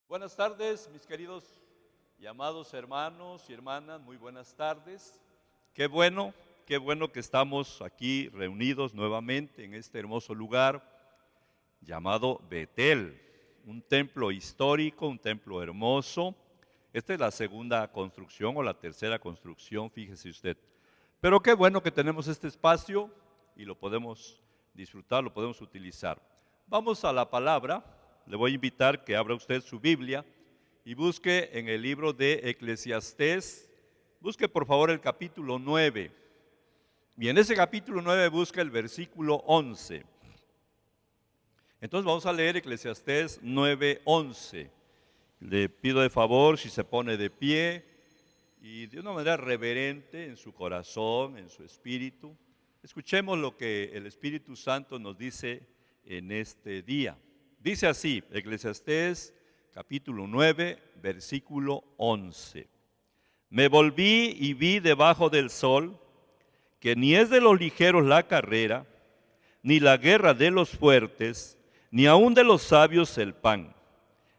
Buenas tardes, mis queridos y amados hermanos y hermanas, muy buenas tardes. Qué bueno que estamos aquí reunidos nuevamente en este hermoso lugar llamado Betel, un templo histórico, un templo hermoso. Esta es la segunda construcción o la tercera construcción, fíjese usted. Pero qué bueno que tenemos este espacio y lo podemos disfrutar, lo podemos utilizar. Vamos a la palabra. Le voy a invitar que abra usted su Biblia y busque en el libro de Eclesiastés, busque por favor el capítulo 9. Y en ese capítulo 9 busca el versículo 11. Entonces vamos a leer Eclesiastés 9:11. Le pido de favor si se pone de pie y de una manera reverente en su corazón, en su espíritu. Escuchemos lo que el Espíritu Santo nos dice en este día. Dice así, Eclesiastés capítulo 9, versículo 11. Me volví y vi debajo del sol que ni es de los ligeros la carrera, ni la guerra de los fuertes, ni aun de los sabios el pan,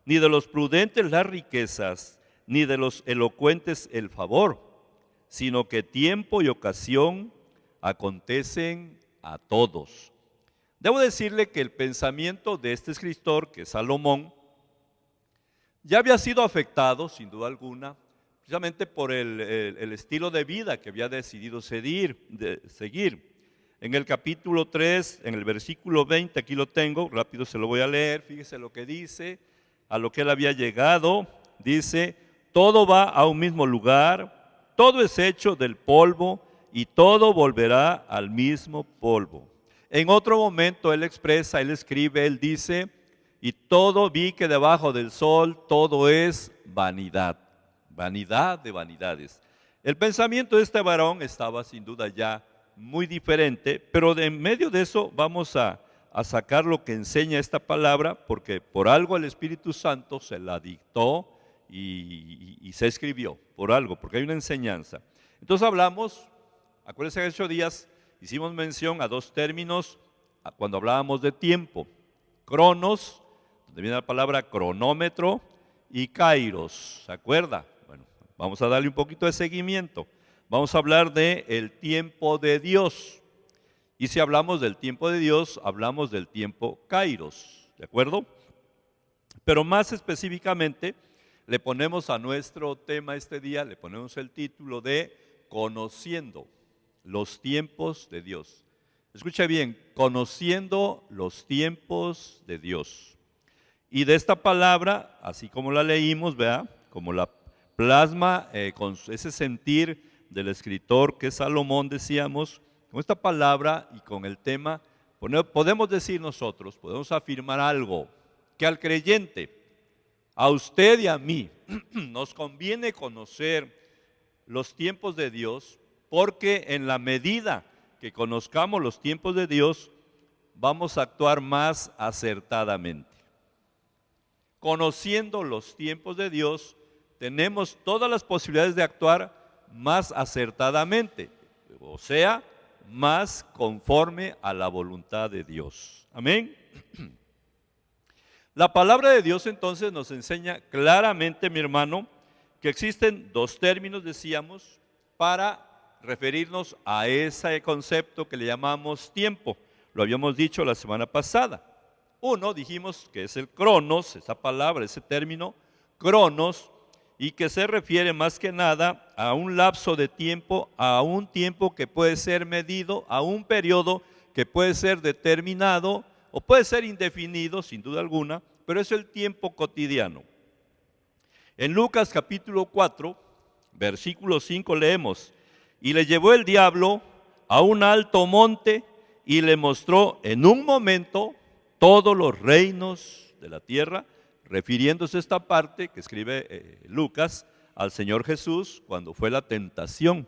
ni de los prudentes las riquezas, ni de los elocuentes el favor, sino que tiempo y ocasión acontecen a todos. Debo decirle que el pensamiento de este escritor, que es Salomón, ya había sido afectado, sin duda alguna, precisamente por el estilo de vida que había decidido seguir. En el capítulo 3, en el versículo 20, aquí lo tengo, rápido se lo voy a leer, fíjese lo que dice, a lo que él había llegado, dice, todo va a un mismo lugar, todo es hecho del polvo y todo volverá al mismo polvo. En otro momento él expresa, él escribe, él dice, y todo vi que debajo del sol todo es vanidad, vanidad de vanidades. El pensamiento de este varón estaba sin duda ya muy diferente, pero de en medio de eso vamos a sacar lo que enseña esta palabra, porque por algo el Espíritu Santo se la dictó y se escribió, por algo, porque hay una enseñanza. Entonces hablamos, acuérdense que hace 8 días hicimos mención a dos términos cuando hablábamos de tiempo, cronos, donde viene la palabra cronómetro, y kairos, ¿se acuerda? Bueno, vamos a darle un poquito de seguimiento. Vamos a hablar del tiempo de Dios. Y si hablamos del tiempo de Dios, hablamos del tiempo kairos, ¿de acuerdo? Pero más específicamente, le ponemos a nuestro tema este día, le ponemos el título de Conociendo los tiempos de Dios. Escuche bien, conociendo los tiempos de Dios. Y de esta palabra, así como la leímos, vea, como la plasma con ese sentir del escritor que es Salomón, decíamos, con esta palabra y con el tema, podemos decir nosotros, podemos afirmar algo, que al creyente, a usted y a mí, nos conviene conocer los tiempos de Dios, porque en la medida que conozcamos los tiempos de Dios, vamos a actuar más acertadamente. Conociendo los tiempos de Dios, tenemos todas las posibilidades de actuar más acertadamente, o sea, más conforme a la voluntad de Dios. Amén. La palabra de Dios entonces nos enseña claramente, mi hermano, que existen dos términos, decíamos, para referirnos a ese concepto que le llamamos tiempo. Lo habíamos dicho la semana pasada. Uno, dijimos que es el cronos, esa palabra, ese término, cronos, y que se refiere más que nada a un lapso de tiempo, a un tiempo que puede ser medido, a un periodo que puede ser determinado o puede ser indefinido, sin duda alguna, pero es el tiempo cotidiano. En Lucas capítulo 4, versículo 5 leemos, y le llevó el diablo a un alto monte y le mostró en un momento todos los reinos de la tierra, refiriéndose a esta parte que escribe Lucas al Señor Jesús cuando fue la tentación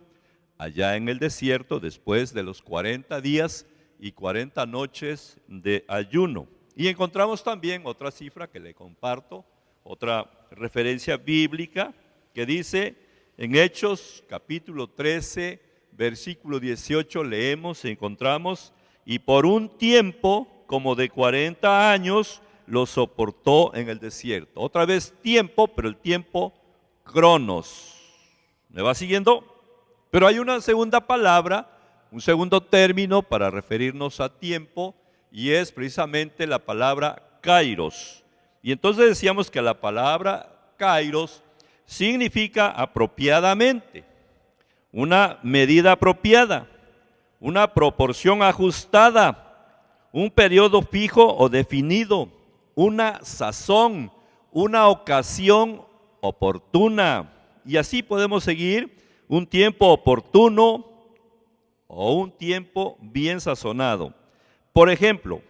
allá en el desierto después de los 40 días y 40 noches de ayuno. Y encontramos también otra cifra que le comparto, otra referencia bíblica que dice en Hechos capítulo 13, versículo 18, leemos, encontramos, y por un tiempo como de 40 años lo soportó en el desierto. Otra vez tiempo, pero el tiempo cronos. ¿Me va siguiendo? Pero hay una segunda palabra, un segundo término para referirnos a tiempo, y es precisamente la palabra kairos. Y entonces decíamos que la palabra kairos significa apropiadamente, una medida apropiada, una proporción ajustada, un periodo fijo o definido, una sazón, una ocasión oportuna. Y así podemos seguir: un tiempo oportuno o un tiempo bien sazonado. Por ejemplo,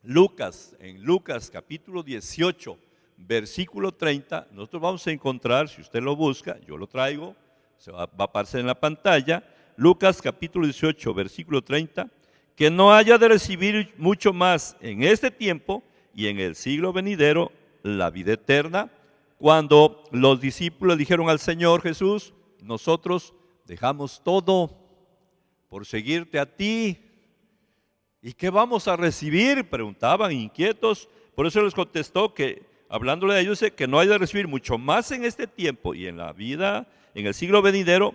en Lucas capítulo 18, versículo 30, nosotros vamos a encontrar, si usted lo busca, yo lo traigo, va a aparecer en la pantalla, Lucas capítulo 18, versículo 30, que no haya de recibir mucho más en este tiempo y en el siglo venidero la vida eterna. Cuando los discípulos dijeron al Señor Jesús: nosotros dejamos todo por seguirte a ti, ¿y qué vamos a recibir?, preguntaban inquietos. Por eso les contestó que, hablándole a ellos, que no hay de recibir mucho más en este tiempo y en la vida, en el siglo venidero,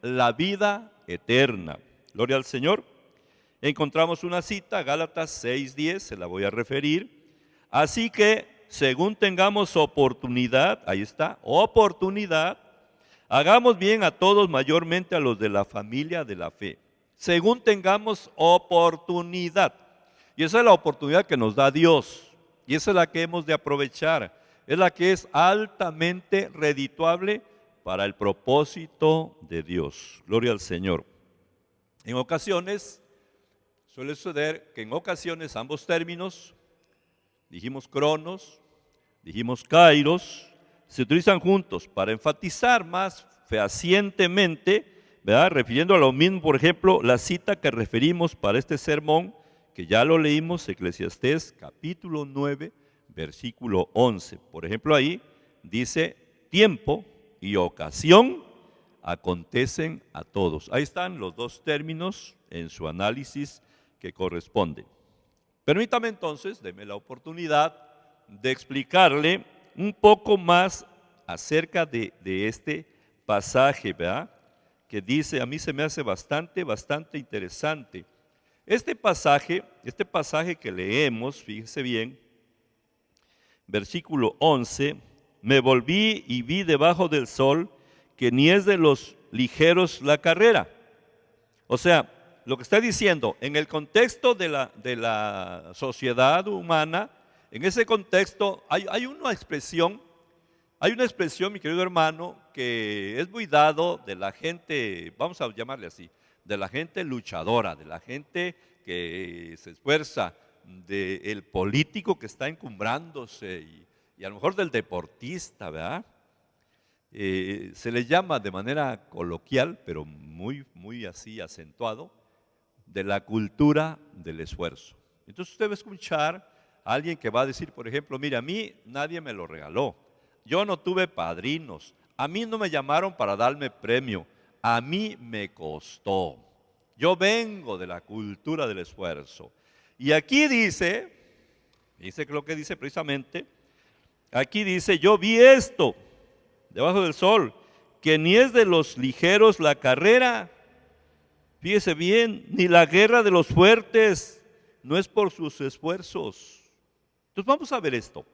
la vida eterna. Gloria al Señor. Encontramos una cita, Gálatas 6:10, se la voy a referir. Así que, según tengamos oportunidad, ahí está, oportunidad, hagamos bien a todos, mayormente a los de la familia de la fe. Según tengamos oportunidad. Y esa es la oportunidad que nos da Dios. Y esa es la que hemos de aprovechar. Es la que es altamente redituable para el propósito de Dios. Gloria al Señor. En ocasiones, suele suceder que en ocasiones ambos términos, dijimos cronos, dijimos kairos, se utilizan juntos para enfatizar más fehacientemente, ¿verdad?, refiriendo a lo mismo. Por ejemplo, la cita que referimos para este sermón, que ya lo leímos, Eclesiastés capítulo 9, versículo 11. Por ejemplo, ahí dice: tiempo y ocasión acontecen a todos. Ahí están los dos términos en su análisis que corresponden. Permítame entonces, deme la oportunidad de explicarle un poco más acerca de este pasaje, ¿verdad?, que dice, a mí se me hace bastante interesante. Este pasaje que leemos, fíjese bien, versículo 11, me volví y vi debajo del sol que ni es de los ligeros la carrera. O sea, lo que está diciendo, en el contexto de la sociedad humana, en ese contexto hay una expresión, mi querido hermano, que es muy dado de la gente, vamos a llamarle así, de la gente luchadora, de la gente que se esfuerza, del político que está encumbrándose y a lo mejor del deportista, ¿verdad? Se le llama de manera coloquial, pero muy así acentuado, de la cultura del esfuerzo. Entonces usted va a escuchar a alguien que va a decir, por ejemplo, mira, a mí nadie me lo regaló, yo no tuve padrinos, a mí no me llamaron para darme premio, a mí me costó, yo vengo de la cultura del esfuerzo. Y aquí dice que lo que dice precisamente, aquí dice, yo vi esto debajo del sol, que ni es de los ligeros la carrera, fíjese bien, ni la guerra de los fuertes, no es por sus esfuerzos. Entonces vamos a ver esto.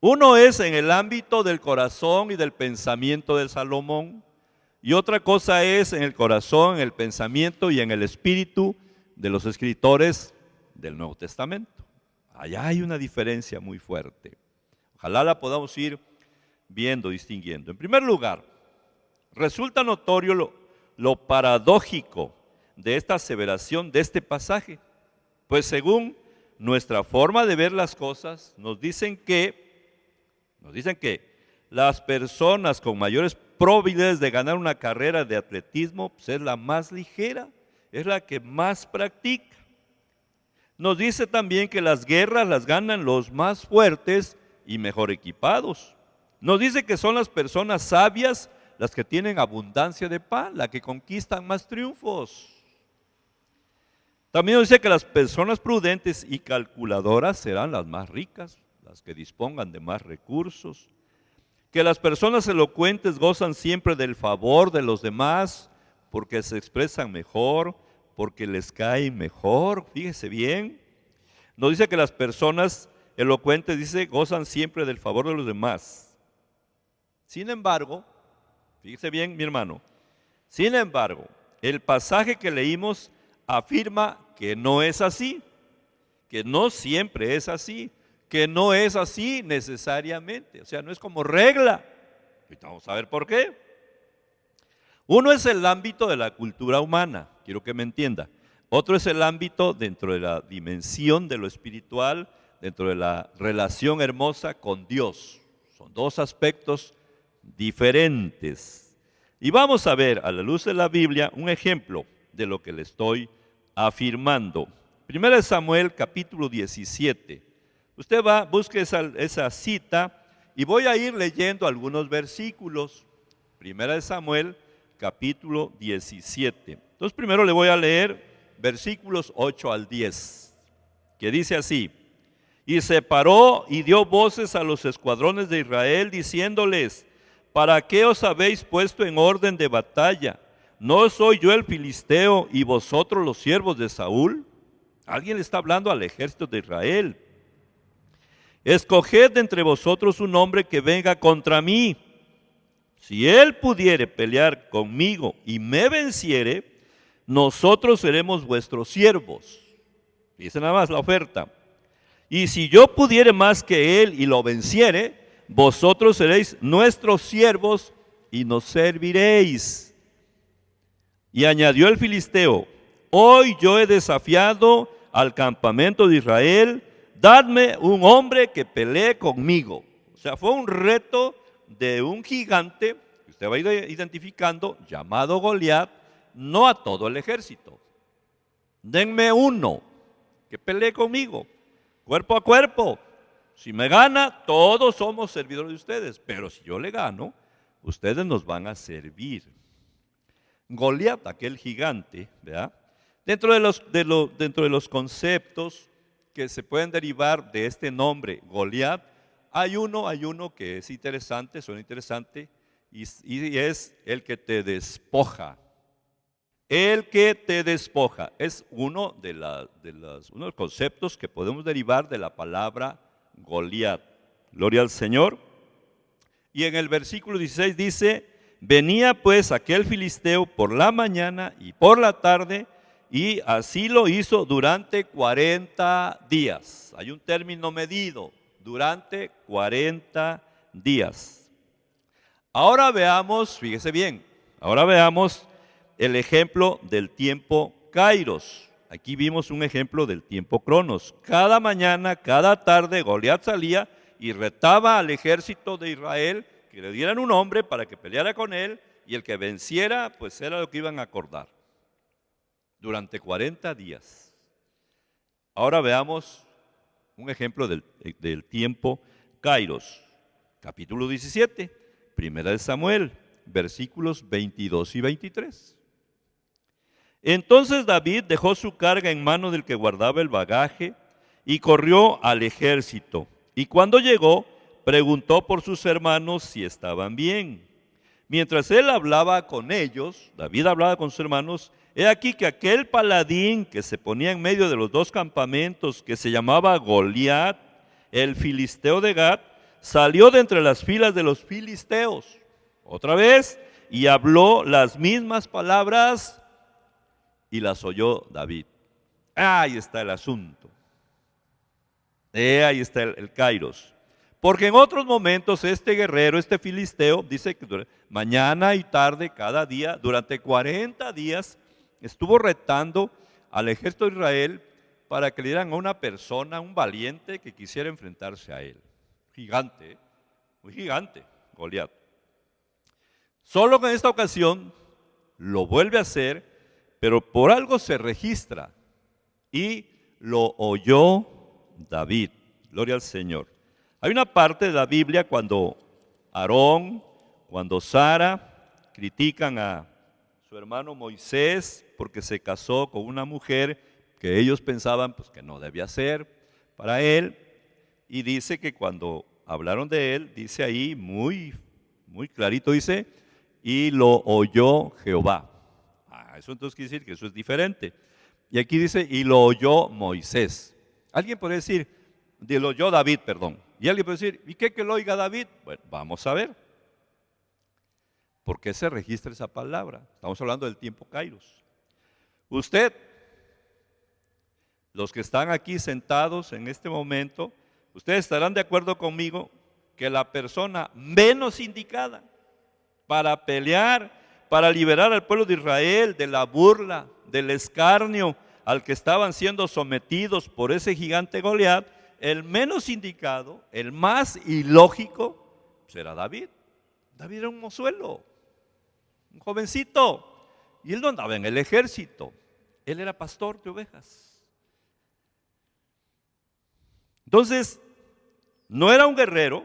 Uno es en el ámbito del corazón y del pensamiento de Salomón, y otra cosa es en el corazón, en el pensamiento y en el espíritu de los escritores del Nuevo Testamento. Allá hay una diferencia muy fuerte. Ojalá la podamos ir viendo, distinguiendo. En primer lugar, resulta notorio lo paradójico de esta aseveración de este pasaje, pues según nuestra forma de ver las cosas, nos dicen que las personas con mayores probabilidades de ganar una carrera de atletismo, pues es la más ligera, es la que más practica. Nos dice también que las guerras las ganan los más fuertes y mejor equipados. Nos dice que son las personas sabias las que tienen abundancia de pan, las que conquistan más triunfos. También nos dice que las personas prudentes y calculadoras serán las más ricas, las que dispongan de más recursos. Que las personas elocuentes gozan siempre del favor de los demás porque se expresan mejor, porque les cae mejor. Fíjese bien. Nos dice que las personas elocuentes, dice, gozan siempre del favor de los demás. Sin embargo, fíjese bien, mi hermano, sin embargo, el pasaje que leímos afirma que no es así, que no siempre es así, que no es así necesariamente, o sea, no es como regla. Ahorita vamos a ver por qué. Uno es el ámbito de la cultura humana, quiero que me entienda. Otro es el ámbito dentro de la dimensión de lo espiritual, dentro de la relación hermosa con Dios. Son dos aspectos diferentes. Y vamos a ver a la luz de la Biblia un ejemplo de lo que le estoy afirmando. Primera de Samuel, capítulo 17. Usted va, busque esa cita y voy a ir leyendo algunos versículos. Primera de Samuel, capítulo 17. Entonces primero le voy a leer versículos 8 al 10, que dice así: y se paró y dio voces a los escuadrones de Israel, diciéndoles: ¿para qué os habéis puesto en orden de batalla? ¿No soy yo el filisteo y vosotros los siervos de Saúl? Alguien le está hablando al ejército de Israel. Escoged de entre vosotros un hombre que venga contra mí. Si él pudiere pelear conmigo y me venciere, nosotros seremos vuestros siervos. Dice nada más la oferta. Y si yo pudiere más que él y lo venciere, vosotros seréis nuestros siervos y nos serviréis. Y añadió el filisteo: hoy yo he desafiado al campamento de Israel, dadme un hombre que pelee conmigo. O sea, fue un reto de un gigante, que usted va a ir identificando, llamado Goliat, no a todo el ejército. Denme uno que pelee conmigo, cuerpo a cuerpo. Si me gana, todos somos servidores de ustedes, pero si yo le gano, ustedes nos van a servir. Goliat, aquel gigante, ¿verdad? Dentro de los conceptos que se pueden derivar de este nombre, Goliat, hay uno que es interesante, suena interesante, y es el que te despoja. El que te despoja es uno de los conceptos que podemos derivar de la palabra Goliat. Gloria al Señor. Y en el versículo 16 dice: venía pues aquel filisteo por la mañana y por la tarde, y así lo hizo durante 40 días. Hay un término medido, durante 40 días. Ahora veamos, fíjese bien, ahora veamos el ejemplo del tiempo Kairos. Aquí vimos un ejemplo del tiempo Cronos. Cada mañana, cada tarde, Goliat salía y retaba al ejército de Israel que le dieran un hombre para que peleara con él, y el que venciera, pues era lo que iban a acordar. Durante 40 días. Ahora veamos un ejemplo del tiempo Kairos. Capítulo 17, Primera de Samuel, versículos 22 y 23. Entonces David dejó su carga en mano del que guardaba el bagaje y corrió al ejército. Y cuando llegó, preguntó por sus hermanos si estaban bien. Mientras él hablaba con ellos, David hablaba con sus hermanos, he aquí que aquel paladín que se ponía en medio de los dos campamentos, que se llamaba Goliat, el filisteo de Gat, salió de entre las filas de los filisteos, otra vez, y habló las mismas palabras, y las oyó David. Ahí está el asunto. Ahí está el Kairos. Porque en otros momentos este guerrero, este filisteo, dice que mañana y tarde, cada día, durante 40 días, estuvo retando al ejército de Israel para que le dieran a una persona, un valiente que quisiera enfrentarse a él. Gigante, muy gigante, Goliat. Solo que en esta ocasión lo vuelve a hacer, pero por algo se registra y lo oyó David. Gloria al Señor. Hay una parte de la Biblia cuando Aarón, cuando Sara critican a su hermano Moisés porque se casó con una mujer que ellos pensaban pues, que no debía ser para él. Y dice que cuando hablaron de él, dice ahí muy clarito, dice, y lo oyó Jehová. Eso entonces quiere decir que eso es diferente. Y aquí dice, y lo oyó Moisés. Alguien puede decir, lo oyó David, perdón. Y alguien puede decir, ¿y qué que lo oiga David? Bueno, vamos a ver. ¿Por qué se registra esa palabra? Estamos hablando del tiempo Kairos. Usted, los que están aquí sentados en este momento, ustedes estarán de acuerdo conmigo que la persona menos indicada para pelear, para liberar al pueblo de Israel de la burla, del escarnio al que estaban siendo sometidos por ese gigante Goliat, el menos indicado, el más ilógico, será David. David era un mozuelo, un jovencito, y él no andaba en el ejército, él era pastor de ovejas. Entonces, no era un guerrero,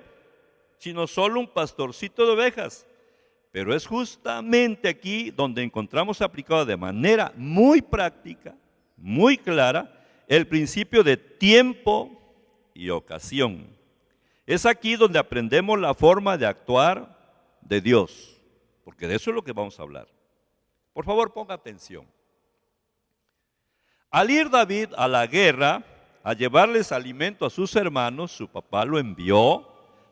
sino solo un pastorcito de ovejas. Pero es justamente aquí donde encontramos aplicado de manera muy práctica, muy clara, el principio de tiempo y ocasión. Es aquí donde aprendemos la forma de actuar de Dios, porque de eso es lo que vamos a hablar. Por favor, ponga atención. Al ir David a la guerra, a llevarles alimento a sus hermanos, su papá lo envió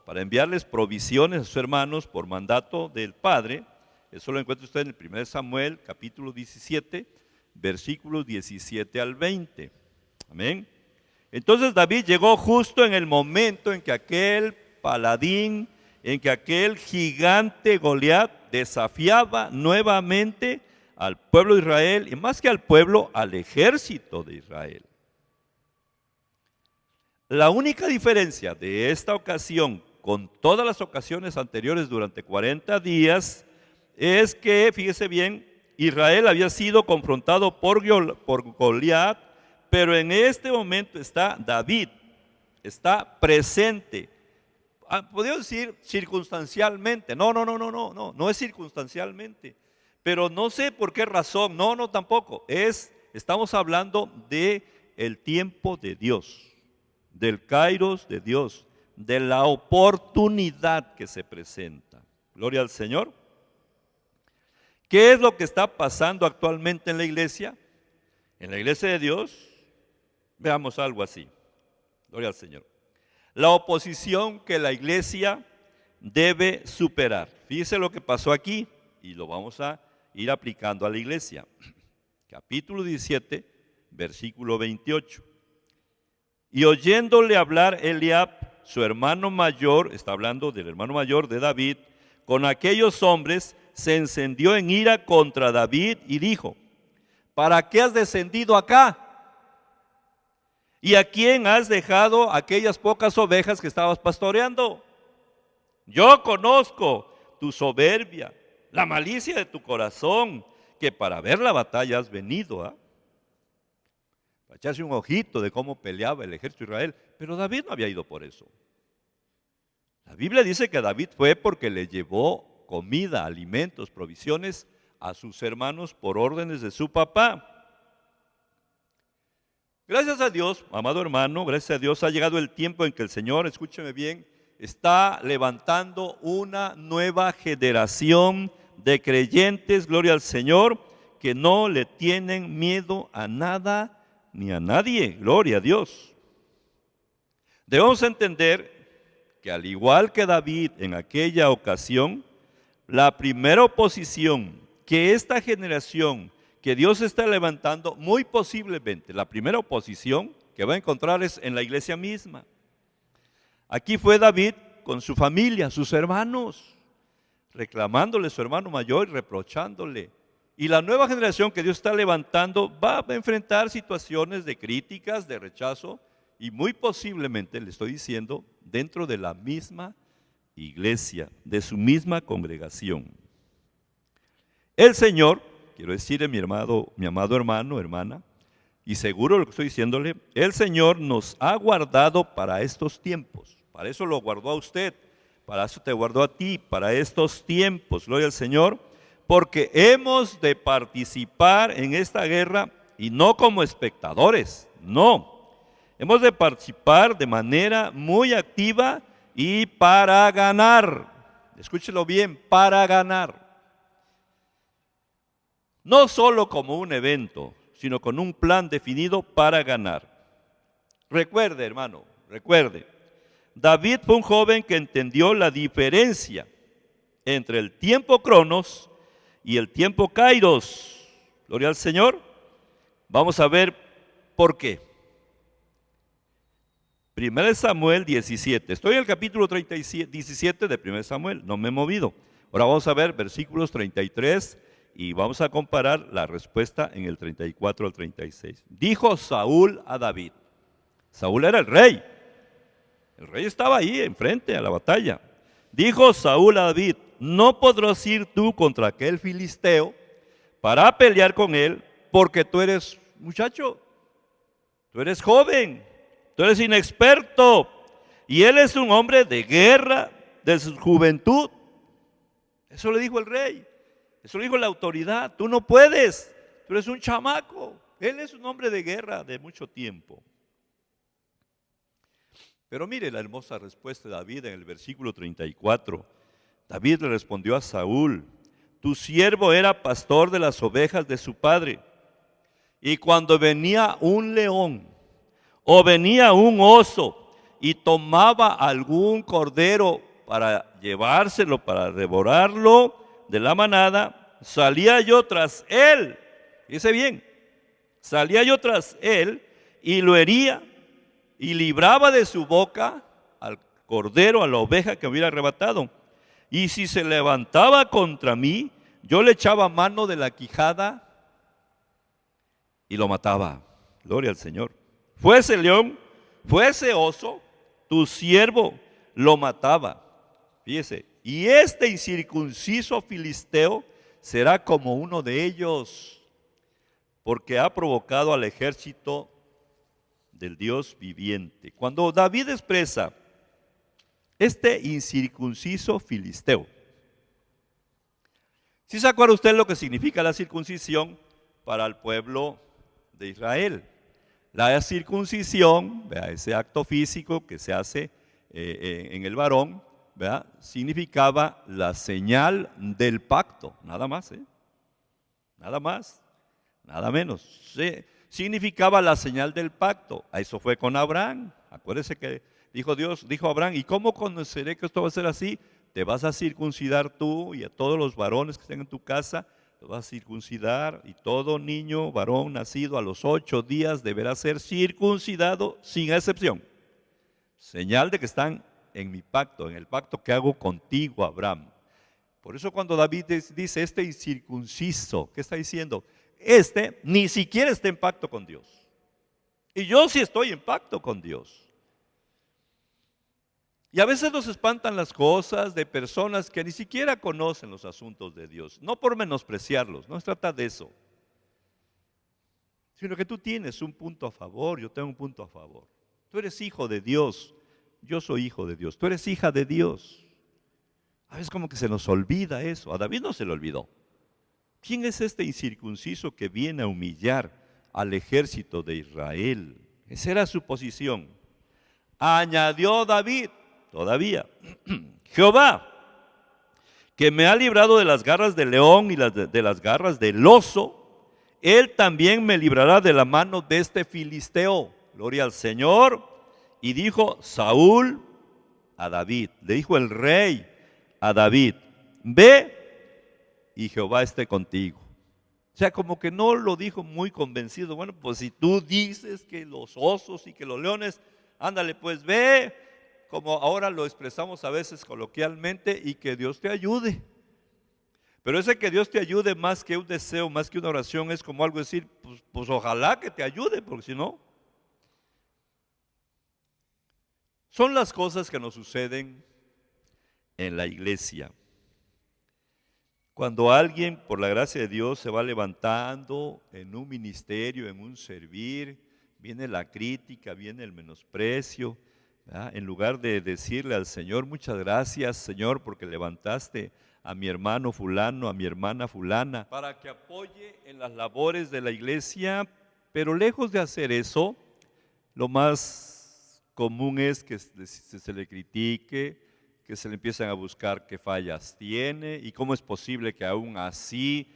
para enviarles provisiones a sus hermanos por mandato del Padre. Eso lo encuentra usted en el 1 Samuel, capítulo 17, versículos 17 al 20. Amén. Entonces David llegó justo en el momento en que aquel paladín, en que aquel gigante Goliat desafiaba nuevamente al pueblo de Israel, y más que al pueblo, al ejército de Israel. La única diferencia de esta ocasión con todas las ocasiones anteriores durante 40 días es que, fíjese bien, Israel había sido confrontado por Goliat, pero en este momento está David, está presente. Podría decir circunstancialmente, no es circunstancialmente, pero no sé por qué razón, no tampoco, estamos hablando de el tiempo de Dios, del Kairos de Dios, de la oportunidad que se presenta. Gloria al Señor. ¿Qué es lo que está pasando actualmente en la iglesia? En la iglesia de Dios, veamos algo así. Gloria al Señor. La oposición que la iglesia debe superar. Fíjese lo que pasó aquí y lo vamos a ir aplicando a la iglesia. Capítulo 17, versículo 28. Y oyéndole hablar Eliab, su hermano mayor, está hablando del hermano mayor de David, con aquellos hombres, se encendió en ira contra David y dijo: ¿para qué has descendido acá? ¿Y a quién has dejado aquellas pocas ovejas que estabas pastoreando? Yo conozco tu soberbia, la malicia de tu corazón, que para ver la batalla has venido, para echarse un ojito de cómo peleaba el ejército de Israel. Pero David no había ido por eso. La Biblia dice que David fue porque le llevó comida, alimentos, provisiones a sus hermanos por órdenes de su papá. Gracias a Dios, amado hermano, gracias a Dios ha llegado el tiempo en que el Señor, escúcheme bien, está levantando una nueva generación de creyentes, gloria al Señor, que no le tienen miedo a nada ni a nadie, gloria a Dios. Debemos entender que al igual que David en aquella ocasión, la primera oposición que esta generación que Dios está levantando, muy posiblemente la primera oposición que va a encontrar es en la iglesia misma. Aquí fue David con su familia, sus hermanos, reclamándole a su hermano mayor y reprochándole. Y la nueva generación que Dios está levantando va a enfrentar situaciones de críticas, de rechazo, y muy posiblemente, le estoy diciendo, dentro de la misma iglesia, de su misma congregación. El Señor, quiero decirle mi amado hermano, hermana, y seguro lo que estoy diciéndole, el Señor nos ha guardado para estos tiempos. Para eso lo guardó a usted, para eso te guardó a ti, para estos tiempos, gloria al Señor, porque hemos de participar en esta guerra y no como espectadores, no. Hemos de participar de manera muy activa y para ganar. Escúchelo bien, para ganar. No solo como un evento, sino con un plan definido para ganar. Recuerde, hermano, recuerde, David fue un joven que entendió la diferencia entre el tiempo Cronos y el tiempo Kairos. Gloria al Señor. Vamos a ver por qué. 1 Samuel 17. Estoy en el capítulo 17 de 1 Samuel, no me he movido. Ahora vamos a ver versículos 33 y vamos a comparar la respuesta en el 34 al 36. Dijo Saúl a David. Saúl era el rey. El rey estaba ahí enfrente a la batalla. Dijo Saúl a David, no podrás ir tú contra aquel filisteo para pelear con él, porque tú eres muchacho, tú eres joven, tú eres inexperto, y él es un hombre de guerra de su juventud. Eso le dijo el rey, eso le dijo la autoridad. Tú no puedes, tú eres un chamaco. Él es un hombre de guerra de mucho tiempo. Pero mire la hermosa respuesta de David en el versículo 34. David le respondió a Saúl, tu siervo era pastor de las ovejas de su padre, y cuando venía un león o venía un oso y tomaba algún cordero para llevárselo, para devorarlo de la manada, salía yo tras él. Fíjese bien, salía yo tras él y lo hería y libraba de su boca al cordero, a la oveja que hubiera arrebatado. Y si se levantaba contra mí, yo le echaba mano de la quijada y lo mataba. Gloria al Señor. Fuese león, fuese oso, tu siervo lo mataba. Fíjese, y este incircunciso filisteo será como uno de ellos, porque ha provocado al ejército del Dios viviente. Cuando David expresa este incircunciso filisteo, ¿sí se acuerda usted lo que significa la circuncisión para el pueblo de Israel? La circuncisión, ¿verdad?, ese acto físico que se hace en el varón, ¿verdad?, significaba la señal del pacto, nada más, nada más, nada menos. Significaba la señal del pacto. Eso fue con Abraham. Acuérdese que dijo Abraham, ¿y cómo conoceré que esto va a ser así? Te vas a circuncidar tú y a todos los varones que estén en tu casa, los vas a circuncidar, y todo niño varón nacido a los 8 días deberá ser circuncidado sin excepción. Señal de que están en mi pacto, en el pacto que hago contigo, Abraham. Por eso cuando David dice este incircunciso, ¿qué está diciendo? Este ni siquiera está en pacto con Dios. Y yo sí estoy en pacto con Dios. Y a veces nos espantan las cosas de personas que ni siquiera conocen los asuntos de Dios. No por menospreciarlos, no se trata de eso. Sino que tú tienes un punto a favor, yo tengo un punto a favor. Tú eres hijo de Dios, yo soy hijo de Dios. Tú eres hija de Dios. A veces como que se nos olvida eso. A David no se le olvidó. ¿Quién es este incircunciso que viene a humillar al ejército de Israel? Esa era su posición. Añadió David, todavía, Jehová, que me ha librado de las garras del león y de las garras del oso, él también me librará de la mano de este filisteo. Gloria al Señor. Y dijo Saúl a David, le dijo el rey a David, ve y Jehová esté contigo. O sea, como que no lo dijo muy convencido. Bueno, pues si tú dices que los osos y que los leones, ándale, pues ve, como ahora lo expresamos a veces coloquialmente, y que Dios te ayude. Pero ese que Dios te ayude, más que un deseo, más que una oración, es como algo decir, pues ojalá que te ayude, porque si no. Son las cosas que nos suceden en la iglesia. Cuando alguien, por la gracia de Dios, se va levantando en un ministerio, en un servir, viene la crítica, viene el menosprecio, ¿verdad? En lugar de decirle al Señor, muchas gracias, Señor, porque levantaste a mi hermano fulano, a mi hermana fulana, para que apoye en las labores de la iglesia, Pero lejos de hacer eso, lo más común es que se le critique, que se le empiezan a buscar qué fallas tiene y cómo es posible que aún así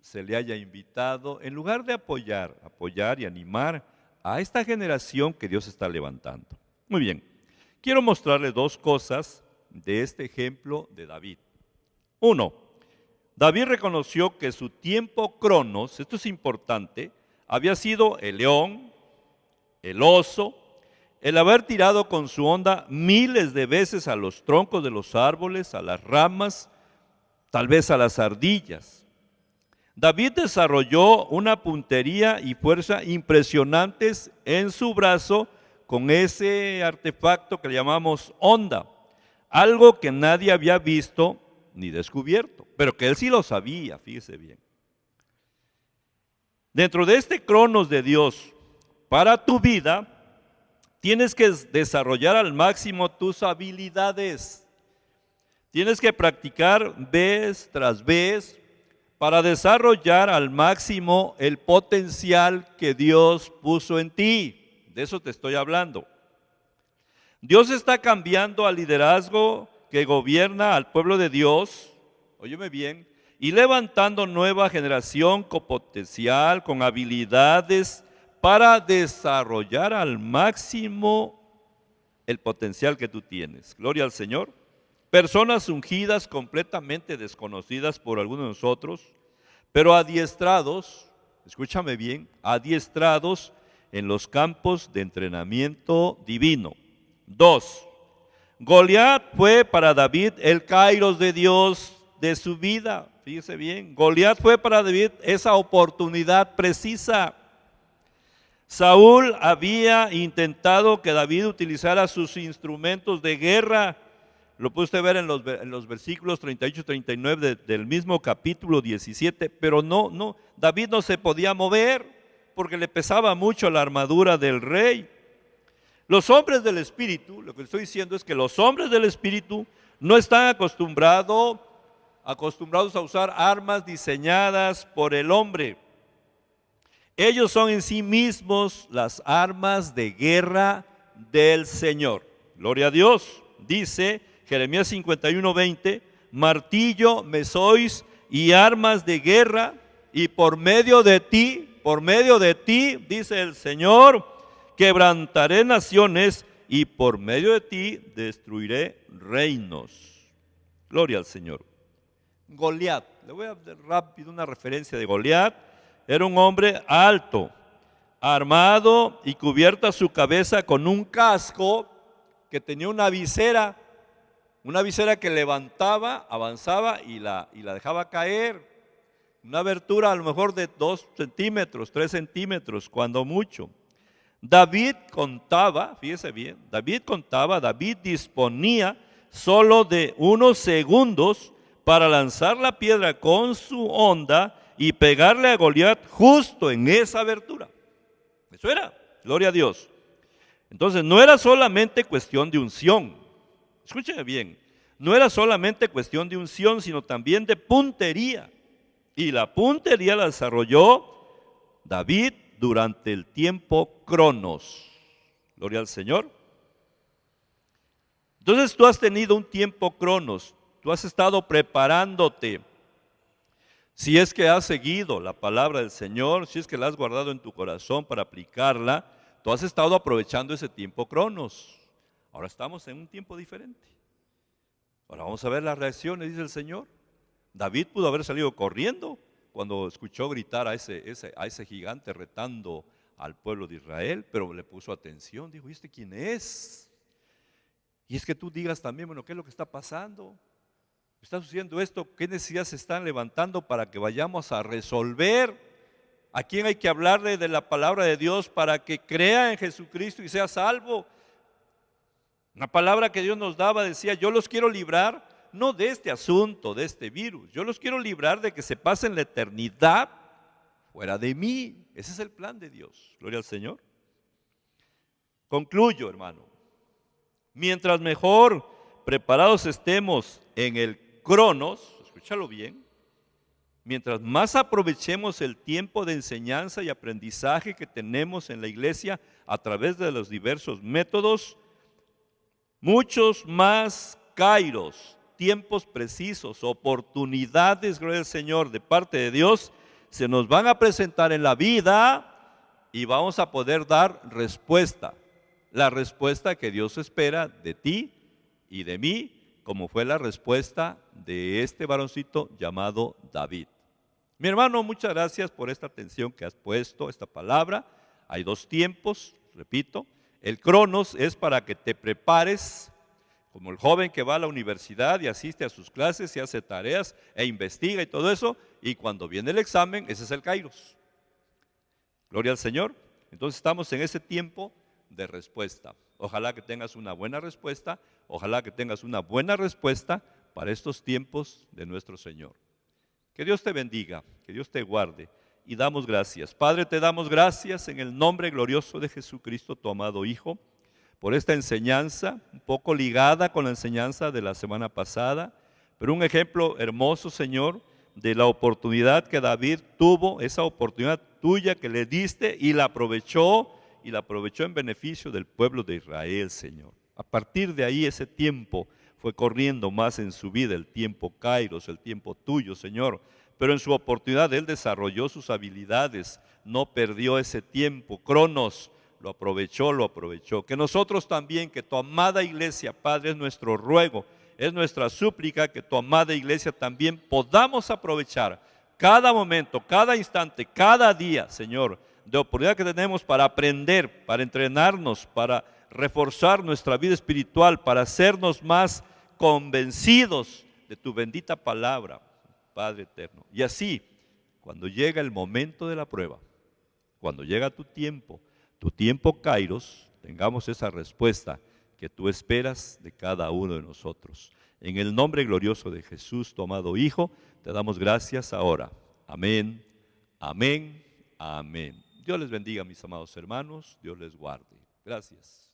se le haya invitado, en lugar de apoyar y animar a esta generación que Dios está levantando. Muy bien, quiero mostrarle dos cosas de este ejemplo de David. Uno, David reconoció que su tiempo cronos, esto es importante, había sido el león, el oso, el haber tirado con su honda miles de veces a los troncos de los árboles, a las ramas, tal vez a las ardillas. David desarrolló una puntería y fuerza impresionantes en su brazo con ese artefacto que le llamamos honda, algo que nadie había visto ni descubierto, pero que él sí lo sabía, fíjese bien. Dentro de este cronos de Dios para tu vida, tienes que desarrollar al máximo tus habilidades. Tienes que practicar vez tras vez para desarrollar al máximo el potencial que Dios puso en ti. De eso te estoy hablando. Dios está cambiando al liderazgo que gobierna al pueblo de Dios, óyeme bien, y levantando nueva generación con potencial, con habilidades para desarrollar al máximo el potencial que tú tienes. Gloria al Señor. Personas ungidas completamente desconocidas por algunos de nosotros, pero adiestrados, escúchame bien, adiestrados en los campos de entrenamiento divino. 2. Goliat fue para David el kairos de Dios de su vida. Fíjese bien, Goliat fue para David esa oportunidad precisa. Saúl había intentado que David utilizara sus instrumentos de guerra. Lo puede usted ver en los versículos 38 y 39 del mismo capítulo 17, pero David no se podía mover porque le pesaba mucho la armadura del rey. Los hombres del Espíritu, lo que estoy diciendo es que los hombres del Espíritu no están acostumbrados a usar armas diseñadas por el hombre. Ellos son en sí mismos las armas de guerra del Señor. Gloria a Dios. Dice Jeremías 51:20, martillo me sois y armas de guerra, y por medio de ti, dice el Señor, quebrantaré naciones y por medio de ti destruiré reinos. Gloria al Señor. Goliat, le voy a dar rápido una referencia de Goliat. Era un hombre alto, armado y cubierta su cabeza con un casco que tenía una visera que levantaba, avanzaba y la dejaba caer. Una abertura a lo mejor de 2 centímetros, 3 centímetros, cuando mucho. David disponía solo de unos segundos para lanzar la piedra con su honda y pegarle a Goliat justo en esa abertura. Eso era, gloria a Dios. Entonces no era solamente cuestión de unción, escúcheme bien, no era solamente cuestión de unción, sino también de puntería. Y la puntería la desarrolló David durante el tiempo cronos. Gloria al Señor. Entonces tú has tenido un tiempo cronos, tú has estado preparándote. Si es que has seguido la palabra del Señor, si es que la has guardado en tu corazón para aplicarla, tú has estado aprovechando ese tiempo cronos. Ahora estamos en un tiempo diferente. Ahora vamos a ver las reacciones, dice el Señor. David pudo haber salido corriendo cuando escuchó gritar a ese gigante retando al pueblo de Israel, pero le puso atención, dijo, ¿y este quién es? Y es que tú digas también, bueno, ¿qué es lo que está pasando? ¿Está sucediendo esto? ¿Qué necesidades se están levantando para que vayamos a resolver? ¿A quién hay que hablarle de la palabra de Dios para que crea en Jesucristo y sea salvo? Una palabra que Dios nos daba decía, yo los quiero librar, no de este asunto, de este virus, yo los quiero librar de que se pasen la eternidad fuera de mí. Ese es el plan de Dios, gloria al Señor. Concluyo, hermano, mientras mejor preparados estemos en el cronos, escúchalo bien, Mientras más aprovechemos el tiempo de enseñanza y aprendizaje que tenemos en la iglesia a través de los diversos métodos, muchos más kairos, tiempos precisos, oportunidades, gloria al Señor, de parte de Dios, se nos van a presentar en la vida y vamos a poder dar respuesta. La respuesta que Dios espera de ti y de mí, como fue la respuesta de este varoncito llamado David. Mi hermano, muchas gracias por esta atención que has puesto, esta palabra. Hay dos tiempos, repito. El cronos es para que te prepares, como el joven que va a la universidad y asiste a sus clases y hace tareas e investiga y todo eso, y cuando viene el examen, ese es el kairos. Gloria al Señor. Entonces estamos en ese tiempo de respuesta. Ojalá que tengas una buena respuesta, ojalá que tengas una buena respuesta para estos tiempos de nuestro Señor. Que Dios te bendiga, que Dios te guarde y damos gracias. Padre, te damos gracias en el nombre glorioso de Jesucristo, tu amado Hijo, por esta enseñanza, un poco ligada con la enseñanza de la semana pasada, pero un ejemplo hermoso, Señor, de la oportunidad que David tuvo, esa oportunidad tuya que le diste y la aprovechó en beneficio del pueblo de Israel, Señor. A partir de ahí ese tiempo fue corriendo más en su vida, el tiempo kairos, el tiempo tuyo, Señor. Pero en su oportunidad Él desarrolló sus habilidades, no perdió ese tiempo, cronos, lo aprovechó. Que nosotros también, que tu amada iglesia, Padre, es nuestro ruego, es nuestra súplica, que tu amada iglesia también podamos aprovechar cada momento, cada instante, cada día, Señor, de oportunidad que tenemos para aprender, para entrenarnos, para reforzar nuestra vida espiritual, para hacernos más convencidos de tu bendita palabra, Padre eterno. Y así, cuando llega el momento de la prueba, cuando llega tu tiempo kairos, tengamos esa respuesta que tú esperas de cada uno de nosotros. En el nombre glorioso de Jesús, tu amado Hijo, te damos gracias ahora. Amén, amén, amén. Dios les bendiga, mis amados hermanos. Dios les guarde. Gracias.